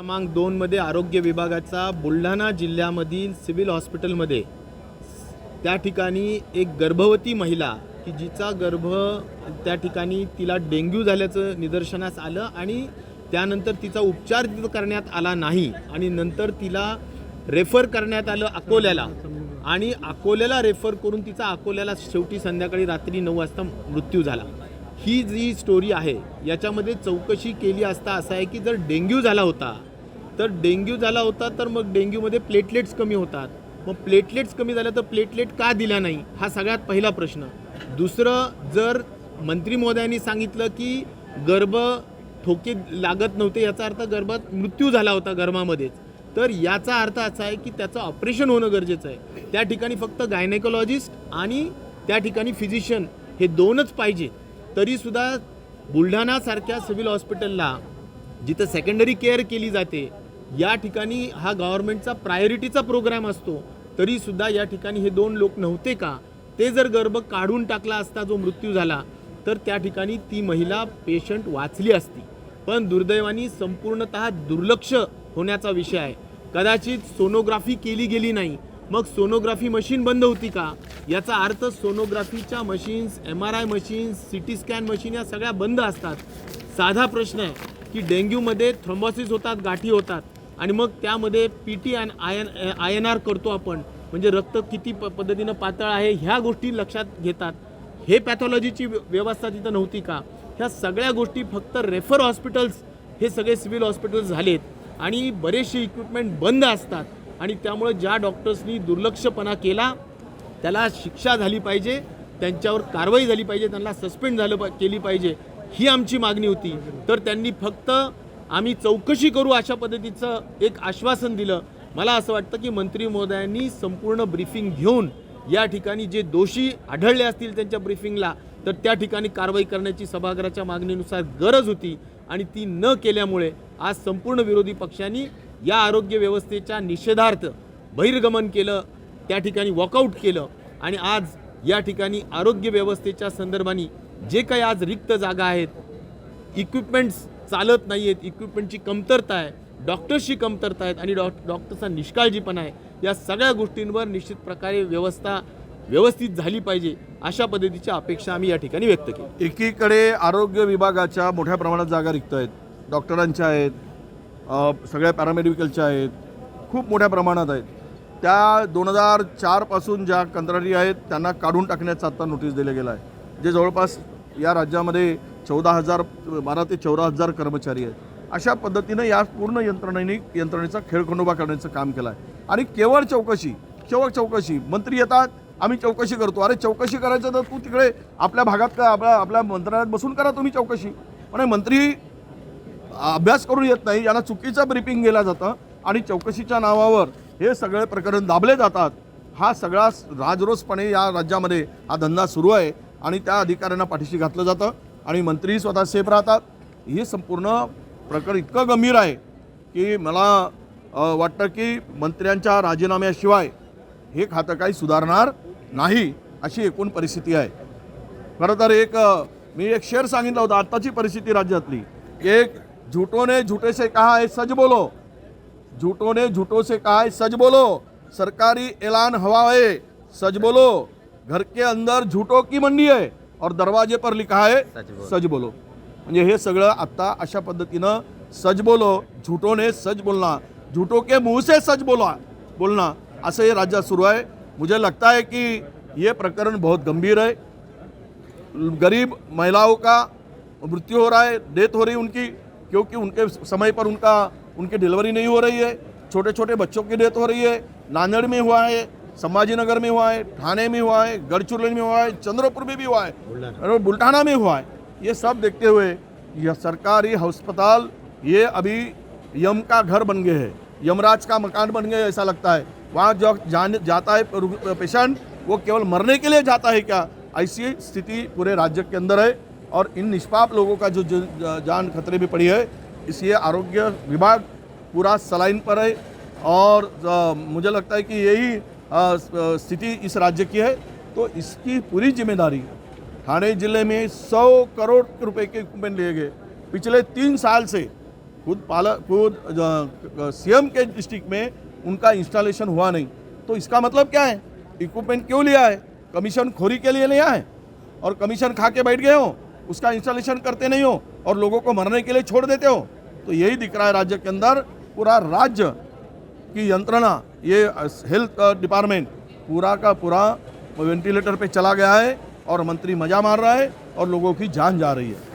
क्रमांक 2 आरोग्य विभागाचा बुलढाणा जिल्ह्यामधील सिव्हिल हॉस्पिटलमध्ये त्या ठिकाणी एक गर्भवती महिला की जिचा गर्भ त्या ठिकाणी तिला डेंग्यू झाल्याचं निदर्शनास आलं आणि त्यानंतर तिचा उपचार तिथं करण्यात आला नाही आणि नंतर तिला रेफर करण्यात आलं अकोल्याला आणि अकोल्याला रेफर करून तिचा अकोल्याला शेवटी संध्याकाळी रात्री 9 वाजता मृत्यू झाला। ही जी स्टोरी आहे याच्यामध्ये चौकशी केली असता असं आहे की जर डेंग्यू झाला होता तर मग डेंग्यूमध्ये प्लेटलेट्स कमी होतात, मग प्लेटलेट्स कमी झाल्या तर प्लेटलेट का दिल्या नाही हा सगळ्यात पहिला प्रश्न। दुसरं, जर मंत्री महोदयांनी सांगितलं की गर्भ ठोके लागत नव्हते याचा अर्थ गर्भात मृत्यू झाला होता गर्भामध्येच, तर याचा अर्थ असा आहे की त्याचं ऑपरेशन होणं गरजेचं आहे। त्या ठिकाणी फक्त गायनेकोलॉजिस्ट आणि त्या ठिकाणी फिजिशियन हे 2च पाहिजे, तरीसुद्धा बुलढाणासारख्या सिव्हिल हॉस्पिटलला जिथं सेकंडरी केअर केली जाते या ठिकाणी हा गव्हर्नमेंटचा प्रायोरिटीचा प्रोग्राम असतो, तरीसुद्धा या ठिकाणी हे 2 लोक नव्हते का? ते जर गर्भ काढून टाकला असता जो मृत्यू झाला तर त्या ठिकाणी ती महिला पेशंट वाचली असती, पण दुर्दैवाने संपूर्णतः दुर्लक्ष होण्याचा विषय आहे। कदाचित सोनोग्राफी केली गेली नाही, मग सोनोग्राफी मशीन बंद होती का? याचा अर्थ सोनोग्राफीच्या machines, MRI machines, CT scan machine या सगळ्या बंद असतात। साधा प्रश्न आहे की डेंग्यूमध्ये थ्रोम्बोसिस होतात, गाठी होतात आणि मग त्यामध्ये PT आणि INR करतो आपण, म्हणजे रक्त किती पद्धतीनं पातळ आहे ह्या गोष्टी लक्षात घेतात। हे पॅथॉलॉजीची व्यवस्था तिथं नव्हती का? ह्या सगळ्या गोष्टी फक्त रेफर हॉस्पिटल्स हे सगळे सिव्हिल हॉस्पिटल्स झालेत आणि बरेचसे इक्विपमेंट बंद असतात आणि त्यामुळे ज्या डॉक्टर्सनी दुर्लक्षपणा केला त्याला शिक्षा झाली पाहिजे, त्यांच्यावर कारवाई झाली पाहिजे, त्यांना सस्पेंड केली पाहिजे, ही आमची मागणी होती। तर त्यांनी फक्त आम्ही चौकशी करू अशा पद्धतीचं एक आश्वासन दिलं। मला असं वाटतं की मंत्री महोदयांनी संपूर्ण ब्रीफिंग घेऊन या ठिकाणी जे दोषी आढळले असतील त्यांच्या ब्रीफिंगला तर त्या ठिकाणी कारवाई करण्याची सभागृहाच्या मागणीनुसार गरज होती आणि ती न केल्यामुळे आज संपूर्ण विरोधी पक्षांनी या आरोग्य व्यवस्थेच्या निषेधार्थ बहिर्गमन केलं, त्या ठिकाणी वॉकआउट केलं आणि आज या ठिकाणी आरोग्य व्यवस्थेच्या संदर्भाने जे काही आज रिक्त जागा आहेत, इक्विपमेंट्स चालत नाही आहेत, इक्विपमेंटची कमतरता आहे, डॉक्टर्सची कमतरता आहेत आणि डॉक्टरचा निष्काळजीपणा आहे, या सगळ्या गोष्टींवर निश्चित प्रकारे व्यवस्थित झाली पाहिजे अशा पद्धतीची अपेक्षा आम्ही या ठिकाणी व्यक्त केली। एकीकडे आरोग्य विभागाच्या मोठ्या प्रमाणात जागा रिक्त आहेत, डॉक्टरांच्या आहेत, सगळ्या पॅरामेडिकलच्या आहेत, खूप मोठ्या प्रमाणात आहेत। त्या 2004 पासून ज्या कंत्राटी आहेत त्यांना काढून टाकण्याचा आता नोटीस दिलं गेलं आहे, जे जवळपास या राज्यामध्ये 12 ते 14,000 कर्मचारी आहेत। अशा पद्धतीनं या पूर्ण यंत्रणेचा खेळखंडोबा करण्याचं काम केलं आहे आणि केवळ चौकशी मंत्री येतात, आम्ही चौकशी करतो। अरे चौकशी करायचं तर तू तिकडे आपल्या भागात आपल्या मंत्रालयात बसून करा तुम्ही चौकशी, पण मंत्री अभ्यास करून येत नाही, यांना चुकीचं ब्रीफिंग केलं जातं आणि चौकशीच्या नावावर हे सगळे प्रकरण दाबले जातात। हा सगळा राजरोसपणे या राज्यामध्ये हा धंदा सुरू आहे आणि त्या अधिकाऱ्यांना पाठीशी घातलं जातं आणि मंत्री स्वतः सेफ राहतात। हे संपूर्ण प्रकरण इतकं गंभीर आहे की मला वाटतं की मंत्र्यांच्या राजीनाम्याशिवाय हे खातं काही सुधारणार नाही अशी एकूण परिस्थिती आहे। खरं तर मी एक शेर सांगितला होता, आत्ताची परिस्थिती राज्यातली, एक झूठों ने झूठे से कहा है सच बोलो, झूठों ने झूठों से कहा है सच बोलो, सरकारी ऐलान हवा है सच बोलो, घर के अंदर झूठों की मंडी है और दरवाजे पर लिखा है सच बोलो। म्हणजे हे सगळं आत्ता अशा पद्धतीनं सच बोलो, झूठों ने सच बोलना, झूठों के मुंह से सच बोलना असं ये राज्य शुरू है। मुझे लगता है कि ये प्रकरण बहुत गंभीर है। गरीब महिलाओं का मृत्यु हो रहा है, डेथ हो रही है उनकी, क्योंकि उनके समय पर उनकी डिलीवरी नहीं हो रही है। छोटे छोटे बच्चों की डेथ हो रही है। नांदेड़ में हुआ है, संभाजीनगर में हुआ है, ठाणे में हुआ है, गढ़चिरौली में हुआ है, चंद्रपुर में भी हुआ है और बुल्ढाना में हुआ है। ये सब देखते हुए यह सरकारी अस्पताल ये अभी यम का घर बन गए हैं, यमराज का मकान बन गए ऐसा लगता है। वहाँ जो जाता है पेशेंट वो केवल मरने के लिए जाता है क्या, ऐसी स्थिति पूरे राज्य के अंदर है और इन निष्पाप लोगों का जो जान खतरे में पड़ी है, इसलिए आरोग्य विभाग पूरा सलाइन पर है और मुझे लगता है कि यही स्थिति इस राज्य की है। तो इसकी पूरी जिम्मेदारी ठाणे जिले में 100 करोड़ रुपए के इक्विपमेंट लिए गए पिछले 3 साल से। खुद सीएम के डिस्ट्रिक्ट में उनका इंस्टॉलेशन हुआ नहीं, तो इसका मतलब क्या है? इक्विपमेंट क्यों लिया है? कमीशन खोरी के लिए लिया है, और कमीशन खा के बैठ गए हो, उसका इंस्टॉलेशन करते नहीं हो और लोगों को मरने के लिए छोड़ देते हो। तो यही दिख रहा है राज्य के अंदर, पूरा राज्य की यंत्रणा, ये हेल्थ डिपार्टमेंट पूरा का पूरा वेंटिलेटर पे चला गया है और मंत्री मजा मार रहा है और लोगों की जान जा रही है।